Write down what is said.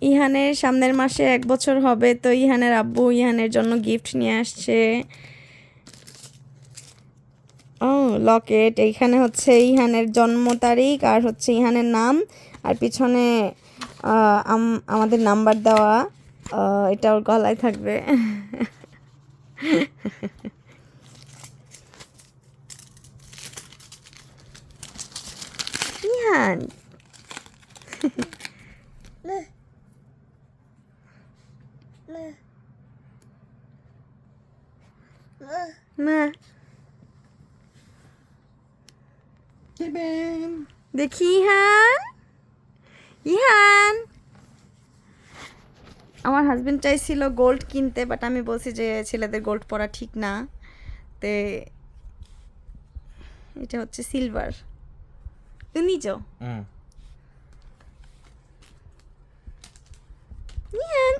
ইহানের সামনের মাসে 1 বছর হবে, তো ইহানের আব্বু ইহানের জন্য গিফট নিয়ে আসছে। ও লকেট, এইখানে হচ্ছে ইহানের জন্ম তারিখ আর হচ্ছে ইহানের নাম, আর পিছনে আমাদের নাম্বার দেওয়া। এটা ওর গলায় থাকবে। ইহান মা দেখি ইহান, ইহান আমার হাজবেন্ড চাইছিল গোল্ড কিনতে, বাট আমি বলছি যে ছেলেদের গোল্ড পরা ঠিক না, তে এটা হচ্ছে সিলভার। তুমি যাও ইহান।